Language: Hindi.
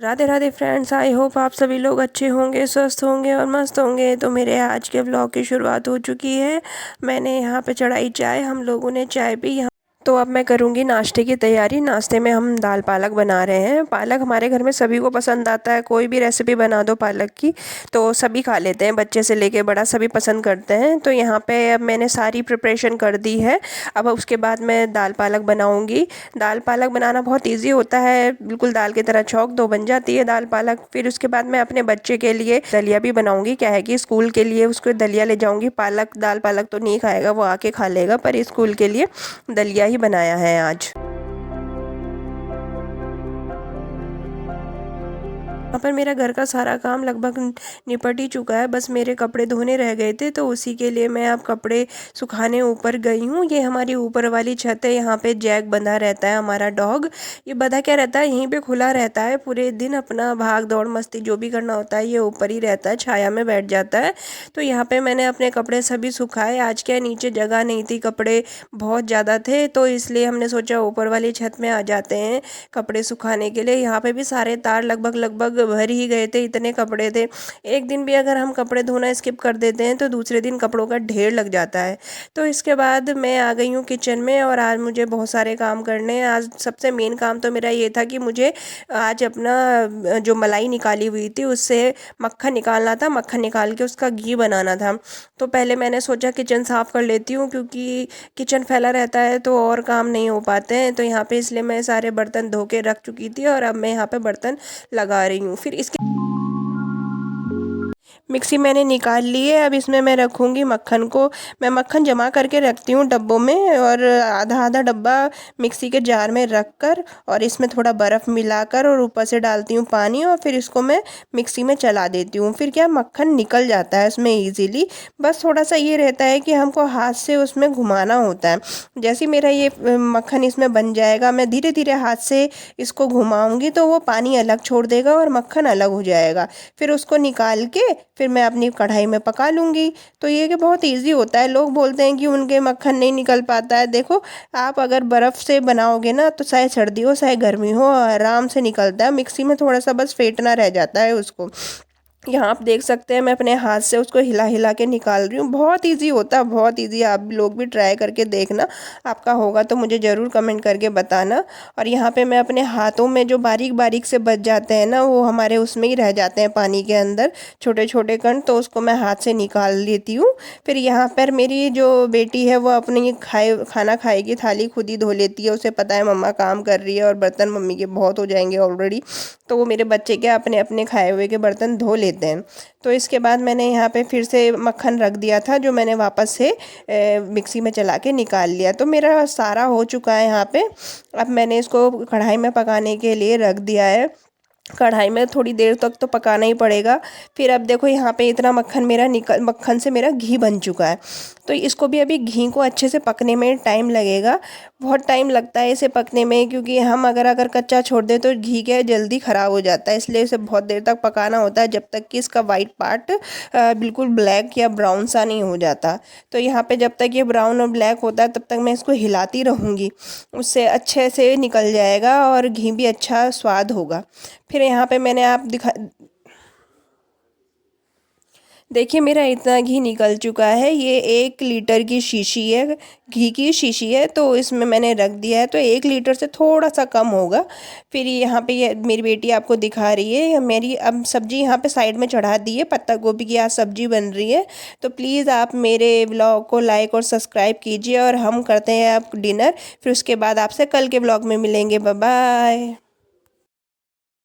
Radhe Radhe friends, I hope आप सभी लोग अच्छे होंगे, स्वस्थ होंगे और मस्त होंगे। तो मेरे आज के व्लॉग की शुरुआत हो चुकी है। मैंने यहाँ पे चढ़ाई चाय, हम लोगों ने चाय पी यहाँ। तो अब मैं करूँगी नाश्ते की तैयारी। नाश्ते में हम दाल पालक बना रहे हैं। पालक हमारे घर में सभी को पसंद आता है। कोई भी रेसिपी बना दो पालक की तो सभी खा लेते हैं, बच्चे से लेके बड़ा सभी पसंद करते हैं। तो यहाँ पे अब मैंने सारी प्रिपरेशन कर दी है। अब उसके बाद मैं दाल पालक बनाऊँगी। दाल पालक बनाना बहुत ईजी होता है, बिल्कुल दाल की तरह छौंक दो, बन जाती है दाल पालक। फिर उसके बाद मैं अपने बच्चे के लिए दलिया भी बनाऊँगी। क्या है कि स्कूल के लिए उसको दलिया ले जाऊँगी। पालक दाल पालक तो नहीं खाएगा, वो आके खा लेगा, पर स्कूल के लिए दलिया ही बनाया है आज। यहाँ पर मेरा घर का सारा काम लगभग निपट ही चुका है, बस मेरे कपड़े धोने रह गए थे, तो उसी के लिए मैं अब कपड़े सुखाने ऊपर गई हूँ। ये हमारी ऊपर वाली छत है, यहाँ पे जैक बंधा रहता है हमारा डॉग। ये बंधा क्या रहता है, यहीं पे खुला रहता है पूरे दिन, अपना भाग दौड़ मस्ती जो भी करना होता है ये ऊपर ही रहता है, छाया में बैठ जाता है। तो यहाँ पे मैंने अपने कपड़े सभी सुखाए। आज क्या नीचे जगह नहीं थी, कपड़े बहुत ज़्यादा थे, तो इसलिए हमने सोचा ऊपर वाली छत में आ जाते हैं कपड़े सुखाने के लिए। यहाँ पे भी सारे तार लगभग लगभग भर ही गए थे, इतने कपड़े थे। एक दिन भी अगर हम कपड़े धोना स्किप कर देते हैं तो दूसरे दिन कपड़ों का ढेर लग जाता है। तो इसके बाद मैं आ गई हूँ किचन में, और आज मुझे बहुत सारे काम करने हैं। आज सबसे मेन काम तो मेरा ये था कि मुझे आज अपना जो मलाई निकाली हुई थी उससे मक्खन निकालना था। मक्खन निकाल के उसका घी बनाना था। तो पहले मैंने सोचा किचन साफ़ कर लेती हूँ, क्योंकि किचन फैला रहता है तो और काम नहीं हो पाते हैं। तो यहाँ पे इसलिए मैं सारे बर्तन धो के रख चुकी थी, और अब मैं यहाँ पे बर्तन लगा रही हूँ। फिर इसके मिक्सी मैंने निकाल ली है। अब इसमें मैं रखूँगी मक्खन को। मैं मक्खन जमा करके रखती हूँ डब्बों में, और आधा आधा डब्बा मिक्सी के जार में रख कर, और इसमें थोड़ा बर्फ़ मिलाकर, और ऊपर से डालती हूँ पानी, और फिर इसको मैं मिक्सी में चला देती हूँ। फिर क्या मक्खन निकल जाता है उसमें ईज़िली। बस थोड़ा सा ये रहता है कि हमको हाथ से उसमें घुमाना होता है। जैसे मेरा ये मक्खन इसमें बन जाएगा, मैं धीरे धीरे हाथ से इसको घुमाऊँगी तो वो पानी अलग छोड़ देगा और मक्खन अलग हो जाएगा। फिर उसको निकाल के फिर मैं अपनी कढ़ाई में पका लूँगी। तो ये कि बहुत इजी होता है। लोग बोलते हैं कि उनके मक्खन नहीं निकल पाता है। देखो, आप अगर बर्फ़ से बनाओगे ना तो चाहे सर्दी हो चाहे गर्मी हो, आराम से निकलता है। मिक्सी में थोड़ा सा बस फेंटना रह जाता है उसको। यहाँ आप देख सकते हैं मैं अपने हाथ से उसको हिला हिला के निकाल रही हूँ। बहुत इजी होता है, बहुत इजी। आप लोग भी ट्राई करके देखना, आपका होगा तो मुझे ज़रूर कमेंट करके बताना। और यहाँ पे मैं अपने हाथों में जो बारीक बारीक से बच जाते हैं ना, वो हमारे उसमें ही रह जाते हैं पानी के अंदर, छोटे छोटे कण, तो उसको मैं हाथ से निकाल लेती हूँ। फिर यहाँ पर मेरी जो बेटी है वो अपनी खाना खाएगी थाली खुद ही धो लेती है। उसे पता है मम्मा काम कर रही है और बर्तन मम्मी के बहुत हो जाएंगे ऑलरेडी, तो वो मेरे बच्चे के अपने अपने खाए हुए के बर्तन धो लेते हैं। तो इसके बाद मैंने यहाँ पे फिर से मक्खन रख दिया था, जो मैंने वापस से मिक्सी में चला के निकाल लिया। तो मेरा सारा हो चुका है यहाँ पे। अब मैंने इसको कढ़ाई में पकाने के लिए रख दिया है। कढ़ाई में थोड़ी देर तक तो पकाना ही पड़ेगा। फिर अब देखो यहाँ पे इतना मक्खन मेरा मक्खन से मेरा घी बन चुका है। तो इसको भी अभी घी को अच्छे से पकने में टाइम लगेगा। बहुत टाइम लगता है इसे पकने में, क्योंकि हम अगर कच्चा छोड़ दें तो घी क्या है जल्दी ख़राब हो जाता है। इसलिए इसे बहुत देर तक पकाना होता है, जब तक कि इसका वाइट पार्ट बिल्कुल ब्लैक या ब्राउन सा नहीं हो जाता। तो यहाँ पे जब तक ये ब्राउन और ब्लैक होता है तब तक मैं इसको हिलाती रहूँगी, उससे अच्छे से निकल जाएगा और घी भी अच्छा स्वाद होगा। फिर यहाँ पे मैंने आप देखिए मेरा इतना घी निकल चुका है। ये 1 लीटर की शीशी है, घी की शीशी है, तो इसमें मैंने रख दिया है। तो 1 लीटर से थोड़ा सा कम होगा। फिर यहाँ पे ये मेरी बेटी आपको दिखा रही है मेरी अब सब्जी यहाँ पे साइड में चढ़ा दी है। पत्ता गोभी की आज सब्जी बन रही है। तो प्लीज़ आप मेरे ब्लॉग को लाइक और सब्सक्राइब कीजिए, और हम करते हैं अब डिनर। फिर उसके बाद आपसे कल के ब्लॉग में मिलेंगे। Bye bye.